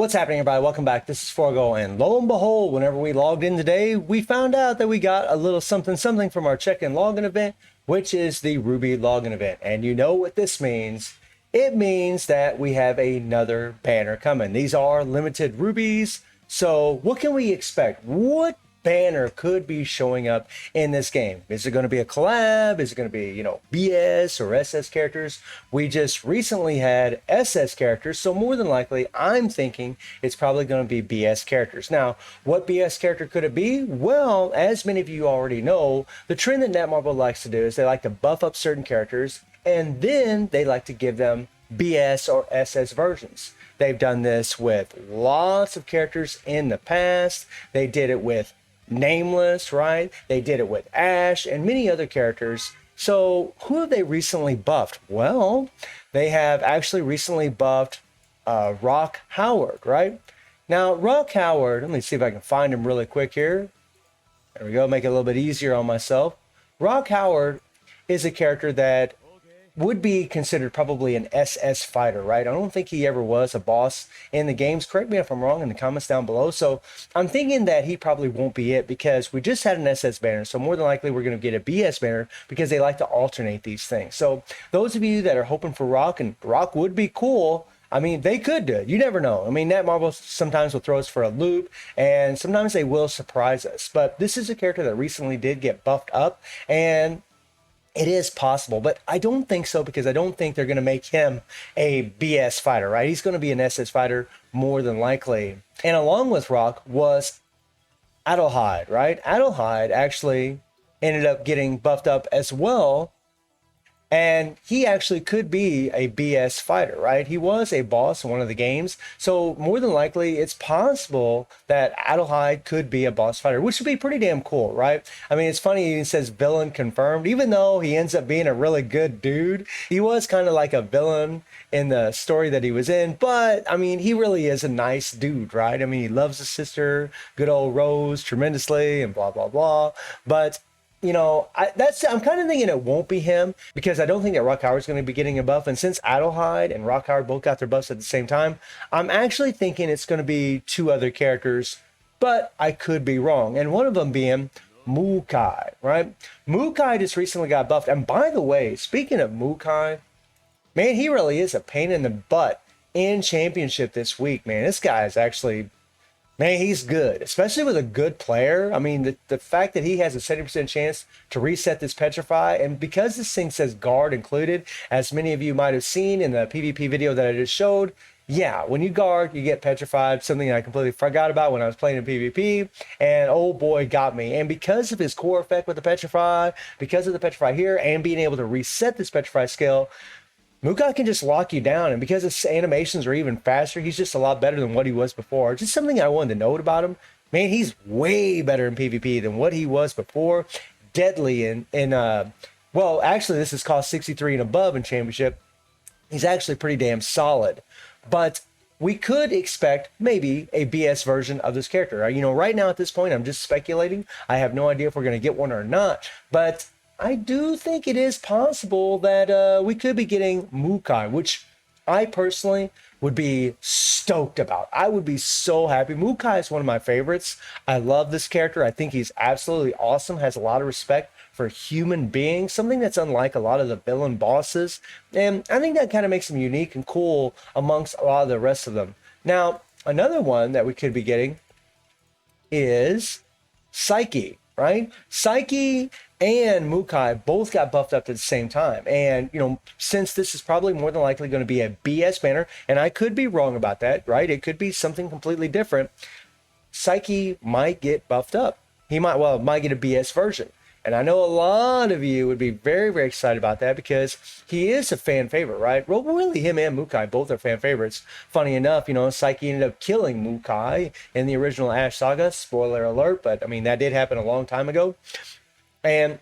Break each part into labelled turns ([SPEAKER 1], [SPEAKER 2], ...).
[SPEAKER 1] What's happening, everybody? Welcome back. This is Forgo, and lo and behold, whenever we logged in today, we found out that we got a little something from our check-in login event, which is the Ruby login event. And you know what this means. It means that we have another banner coming. These are limited rubies. So what can we expect? What banner could be showing up in this game? Is it going to be a collab? Is it going to be, BS or SS characters? We just recently had SS characters, so more than likely, I'm thinking it's probably going to be BS characters. Now, what BS character could it be? Well, as many of you already know, the trend that Netmarble likes to do is they like to buff up certain characters, and then they like to give them BS or SS versions. They've done this with lots of characters in the past. They did it with Nameless, right? They did it with Ash and many other characters. So who have they recently buffed? Well, they have actually recently buffed Rock Howard, right? Now, Rock Howard, let me see if I can find him really quick here. There we go, make it a little bit easier on myself. Rock Howard is a character that would be considered probably an SS fighter, right? I don't think he ever was a boss in the games. Correct me if I'm wrong in the comments down below. So I'm thinking that he probably won't be it because we just had an SS banner. So more than likely we're going to get a BS banner because they like to alternate these things. So those of you that are hoping for Rock, and Rock would be cool, I mean, they could do it. You never know. I mean, Netmarble sometimes will throw us for a loop, and sometimes they will surprise us. But this is a character that recently did get buffed up, and it is possible, but I don't think so because I don't think they're going to make him a BS fighter, right? He's going to be an SS fighter more than likely. And along with Rock was Adelhide, right? Adelhide actually ended up getting buffed up as well. And he actually could be a BS fighter, right? He was a boss in one of the games. So more than likely, it's possible that Adelhide could be a boss fighter, which would be pretty damn cool, right? I mean, it's funny, he says villain confirmed, even though he ends up being a really good dude. He was kind of like a villain in the story that he was in, but I mean, he really is a nice dude, right? I mean, he loves his sister, good old Rose, tremendously, and blah, blah, blah. But I'm kind of thinking it won't be him because I don't think that Rock Howard's going to be getting a buff. And since Adelhide and Rock Howard both got their buffs at the same time, I'm actually thinking it's going to be two other characters, but I could be wrong. And one of them being Mukai, right? Mukai just recently got buffed. And by the way, speaking of Mukai, man, he really is a pain in the butt in championship this week, man. This guy is actually... Man, he's good, especially with a good player. I mean, the fact that he has a 70% chance to reset this Petrify, and because this thing says guard included, as many of you might have seen in the PvP video that I just showed, yeah, when you guard, you get petrified, something I completely forgot about when I was playing in PvP, and oh boy, got me. And because of his core effect with the Petrify, because of the Petrify here, and being able to reset this Petrify skill, Mukai can just lock you down, and because his animations are even faster, he's just a lot better than what he was before. Just something I wanted to note about him. Man, he's way better in PvP than what he was before. Deadly well, actually, this is cost 63 and above in Championship. He's actually pretty damn solid. But we could expect maybe a BS version of this character. Right now at this point, I'm just speculating. I have no idea if we're going to get one or not. But I do think it is possible that we could be getting Mukai, which I personally would be stoked about. I would be so happy. Mukai is one of my favorites. I love this character. I think he's absolutely awesome, has a lot of respect for human beings, something that's unlike a lot of the villain bosses. And I think that kind of makes him unique and cool amongst a lot of the rest of them. Now, another one that we could be getting is Psyche, right? Psyche and Mukai both got buffed up at the same time. And, since this is probably more than likely going to be a BS banner, and I could be wrong about that, right? It could be something completely different. Psyche might get buffed up. He might get a BS version. And I know a lot of you would be very, very excited about that because he is a fan favorite, right? Well, really, him and Mukai both are fan favorites. Funny enough, Psyche ended up killing Mukai in the original Ash Saga. Spoiler alert, but I mean, that did happen a long time ago. And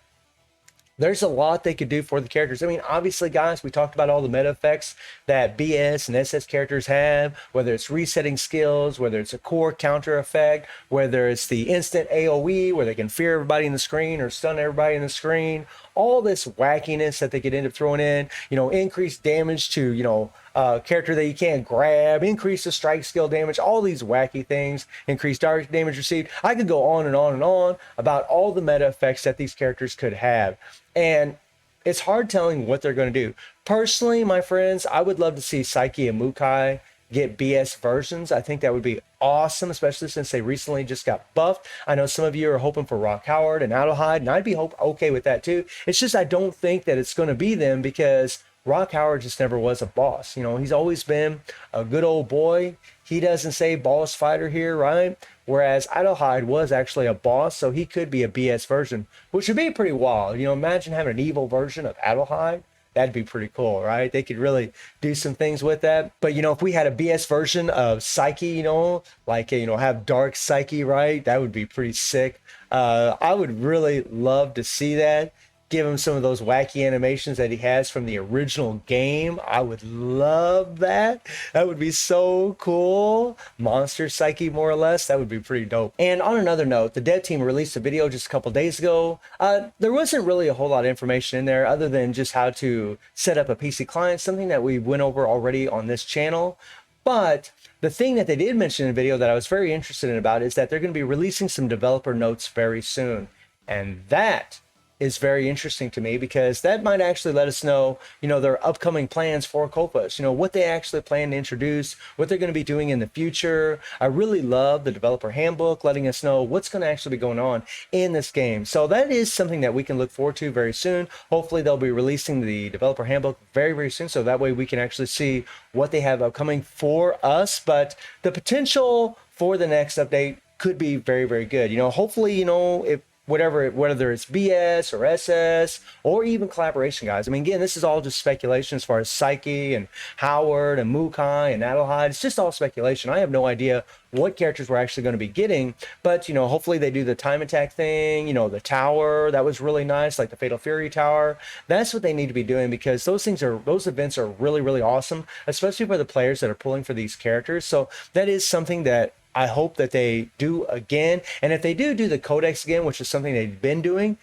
[SPEAKER 1] there's a lot they could do for the characters. I mean, obviously, guys, we talked about all the meta effects that BS and SS characters have, whether it's resetting skills, whether it's a core counter effect, whether it's the instant AoE where they can fear everybody in the screen or stun everybody in the screen, all this wackiness that they could end up throwing in, increased damage to, character that you can't grab, increase the strike skill damage, all these wacky things, increase direct damage received. I could go on and on and on about all the meta effects that these characters could have. And it's hard telling what they're going to do. Personally, my friends, I would love to see Psyche and Mukai get BS versions. I think that would be awesome, especially since they recently just got buffed. I know some of you are hoping for Rock Howard and Adelhide, and I'd be okay with that too. It's just I don't think that it's going to be them because Rock Howard just never was a boss. You know, he's always been a good old boy. He doesn't say boss fighter here, right? Whereas Adelhide was actually a boss, so he could be a BS version, which would be pretty wild. You know, imagine having an evil version of Adelhide. That'd be pretty cool, right? They could really do some things with that. But, you know, if we had a BS version of Psyche, you know, like, you know, have Dark Psyche, right? That would be pretty sick. I would really love to see that. Give him some of those wacky animations that he has from the original game. I would love that. That would be so cool. Monster Psyche, more or less. That would be pretty dope. And on another note, the dev team released a video just a couple days ago. There wasn't really a whole lot of information in there other than just how to set up a PC client, something that we went over already on this channel. But the thing that they did mention in the video that I was very interested in about is that they're going to be releasing some developer notes very soon. And that is very interesting to me because that might actually let us know, you know, their upcoming plans for Copas, you know, what they actually plan to introduce, what they're going to be doing in the future. I really love the developer handbook letting us know what's going to actually be going on in this game. So that is something that we can look forward to very soon. Hopefully they'll be releasing the developer handbook very, very soon. So that way we can actually see what they have upcoming for us. But the potential for the next update could be very, very good. You know, hopefully, you know, if whether it's BS or SS or even collaboration, guys. I mean, again, this is all just speculation as far as Psyche and Howard and Mukai and Adelhide. It's just all speculation. I have no idea what characters we're actually going to be getting, but, you know, hopefully they do the time attack thing, you know, the tower. That was really nice, like the Fatal Fury Tower. That's what they need to be doing because those events are really, really awesome, especially for the players that are pulling for these characters. So that is something that I hope that they do again. And if they do the codex again, which is something they've been doing,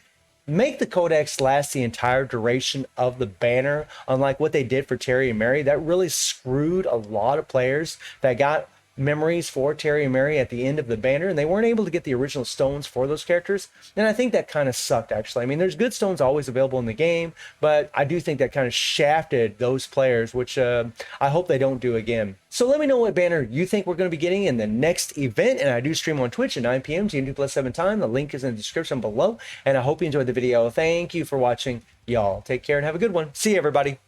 [SPEAKER 1] make the codex last the entire duration of the banner, unlike what they did for Terry and Mary. That really screwed a lot of players that got memories for Terry and Mary at the end of the banner, and they weren't able to get the original stones for those characters. And I think that kind of sucked, actually. I mean, there's good stones always available in the game, but I do think that kind of shafted those players, which I hope they don't do again. So let me know what banner you think we're going to be getting in the next event. And I do stream on Twitch at 9 p.m. GMT+7 time. The link is in the description below. And I hope you enjoyed the video. Thank you for watching. Y'all take care and have a good one. See you, everybody.